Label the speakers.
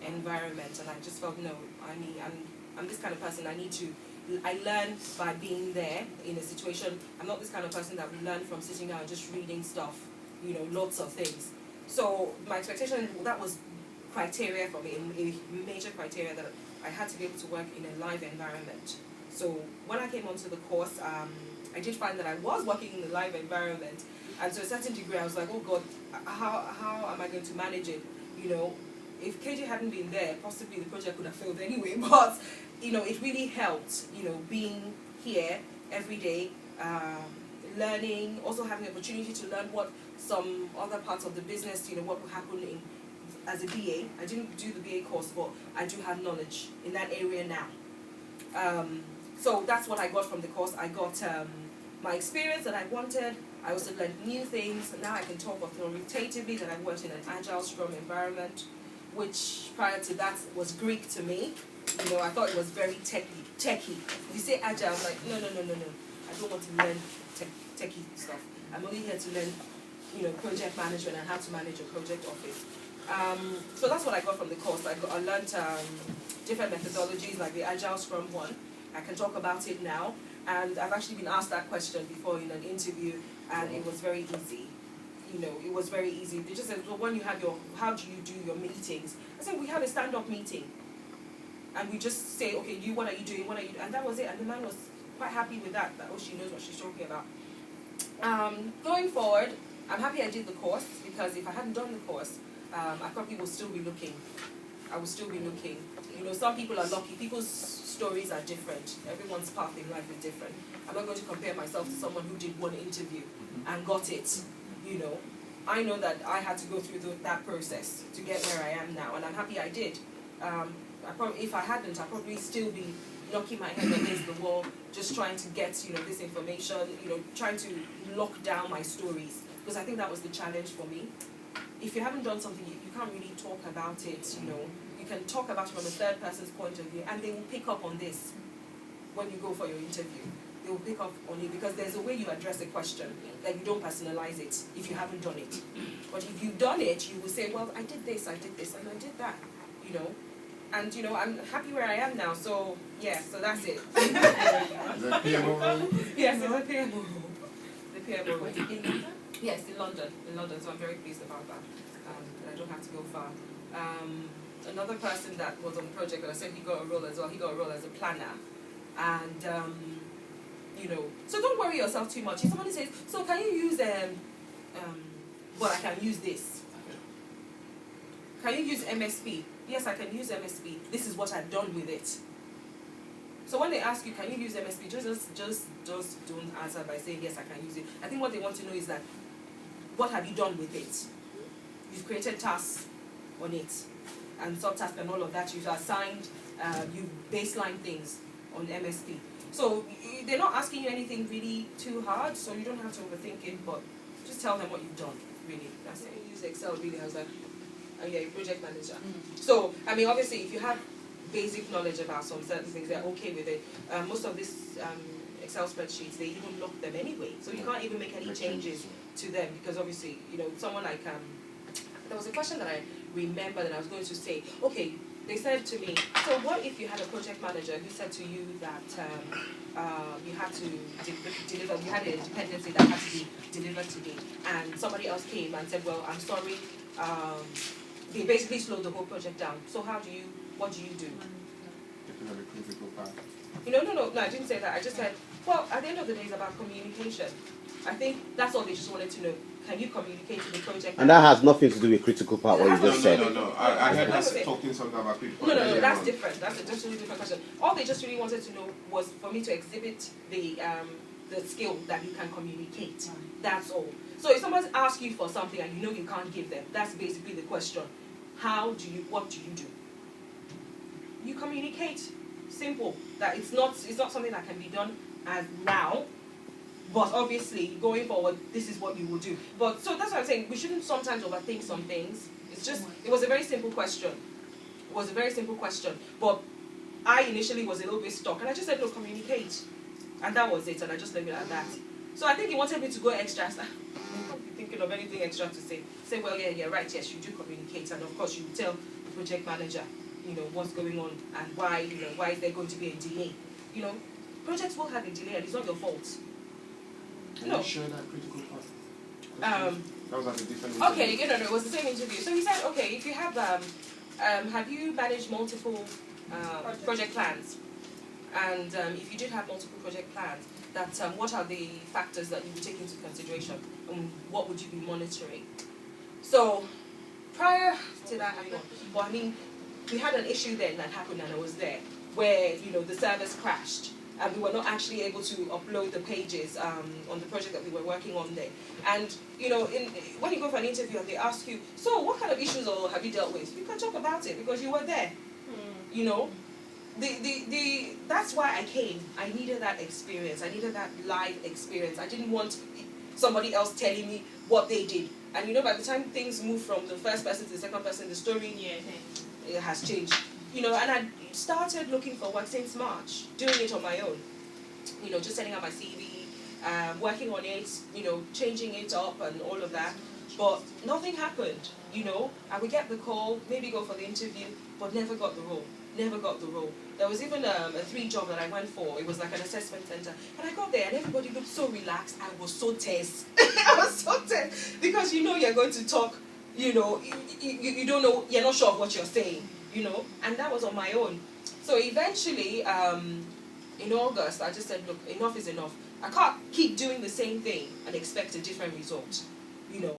Speaker 1: environment, and I just felt no, I'm this kind of person. I learn by being there in a situation. I'm not this kind of person that will learn from sitting down and just reading stuff, lots of things. So my expectation, that was criteria for me, a major criteria, that I had to be able to work in a live environment. So when I came onto the course, I did find that I was working in a live environment, and to a certain degree I was like, oh God, how am I going to manage it? If KJ hadn't been there, possibly the project would have failed anyway, but it really helped, being here every day, learning, also having the opportunity to learn what some other parts of the business, what will happen as a BA. I didn't do the BA course, but I do have knowledge in that area now. So that's what I got from the course. I got my experience that I wanted. I also learned new things. Now I can talk authoritatively that I worked in an agile Scrum environment, which prior to that was Greek to me. I thought it was very techy. If you say agile, I was like, no. I don't want to learn techy stuff. I'm only here to learn, project management and how to manage a project office. So that's what I got from the course. I learned different methodologies, like the agile Scrum one. I can talk about it now. And I've actually been asked that question before in an interview, and it was very easy. It was very easy. They just said, well, when you have how do you do your meetings? I said, we have a stand-up meeting. And we just say, okay, what are you doing? What are you doing? And that was it. And the man was quite happy with that she knows what she's talking about. Going forward, I'm happy I did the course, because if I hadn't done the course, I probably would still be looking. I would still be looking. Some people are lucky. People's stories are different. Everyone's path in life is different. I'm not going to compare myself to someone who did one interview and got it. I know that I had to go through that process to get where I am now, and I'm happy I did. If I hadn't, I'd probably still be knocking my head against the wall, just trying to get this information, trying to lock down my stories, because I think that was the challenge for me. If you haven't done something, you can't really talk about it. You can talk about it from a third person's point of view, and they will pick up on this when you go for your interview. They will pick up on it, because there's a way you address a question that you don't personalize it if you haven't done it. But if you've done it, you will say, well, I did this, and I did that, And, I'm happy where I am now, so, yeah, so that's it.
Speaker 2: Is that PMO role?
Speaker 1: Yes, it's a PMO role. The PMO role. Yes, in London, so I'm very pleased about that. I don't have to go far. Another person that was on the project, that I said he got a role as well, he got a role as a planner. And, so don't worry yourself too much. If somebody says, so can you use, well, I can use this. Can you use MSP? Yes, I can use MSP. This is what I've done with it. So when they ask you, can you use MSP, just don't answer by saying, yes, I can use it. I think what they want to know is that, what have you done with it? You've created tasks on it, and subtasks and all of that. You've assigned, you baseline things on MSP. So they're not asking you anything really too hard, so you don't have to overthink it, but just tell them what you've done, really. That's it. Use Excel, really. I was like, oh yeah, you're project manager. So, obviously, if you have basic knowledge about some certain things, they're okay with it. Most of these Excel spreadsheets, they even lock them anyway. So you can't even make any changes to them, because obviously, someone like, there was a question that I remember that I was going to say, okay, they said to me, so what if you had a project manager who said to you that you had to deliver, you had a dependency that had to be delivered today, and somebody else came and said, well, I'm sorry, they basically slowed the whole project down. So what do you do? No, I didn't say that. I just said, well, at the end of the day, it's about communication. I think that's all they just wanted to know. Can you communicate to the project?
Speaker 3: And that has nothing to do with critical part, what you just said.
Speaker 2: No. I heard us talking something about critical part.
Speaker 1: No, that's different. That's a totally different question. All they just really wanted to know was for me to exhibit the skill that you can communicate. That's all. So if someone asks you for something and you can't give them, that's basically the question. What do you do? You communicate. Simple. That it's not something that can be done as now, but obviously going forward, this is what you will do. But so that's what I'm saying. We shouldn't sometimes overthink some things. It was a very simple question. But I initially was a little bit stuck, and I just said, no, communicate. And that was it, and I just left it at that. So I think he wanted me to go extra. I can't be thinking of anything extra to say. Say, well, yeah, right, yes, you do communicate, and of course you tell the project manager, what's going on and why is there going to be a delay. Projects will have a delay and it's not your fault.
Speaker 2: Can you share that critical part? That was at a different interview.
Speaker 1: Okay, it was the same interview. So he said, okay, if you have you managed multiple project plans? And if you did have multiple project plans, what are the factors that you would take into consideration? And what would you be monitoring? So prior to that, we had an issue then that happened and I was there, where, the servers crashed. And we were not actually able to upload the pages on the project that we were working on there. And, when you go for an interview and they ask you, so what kind of issues have you dealt with? You can talk about it because you were there. That's why I came. I needed that experience. I needed that live experience. I didn't want somebody else telling me what they did. And, by the time things move from the first person to the second person, the story it has changed. And I started looking for work since March, doing it on my own. Just setting up my CV, working on it, changing it up and all of that. But nothing happened, I would get the call, maybe go for the interview, but never got the role. Never got the role. There was even a 3 job that I went for. It was like an assessment center. And I got there and everybody looked so relaxed. I was so tense. I was so tense. Because you're going to talk, you don't know, you're not sure of what you're saying. And that was on my own. So eventually, in August, I just said, look, enough is enough. I can't keep doing the same thing and expect a different result.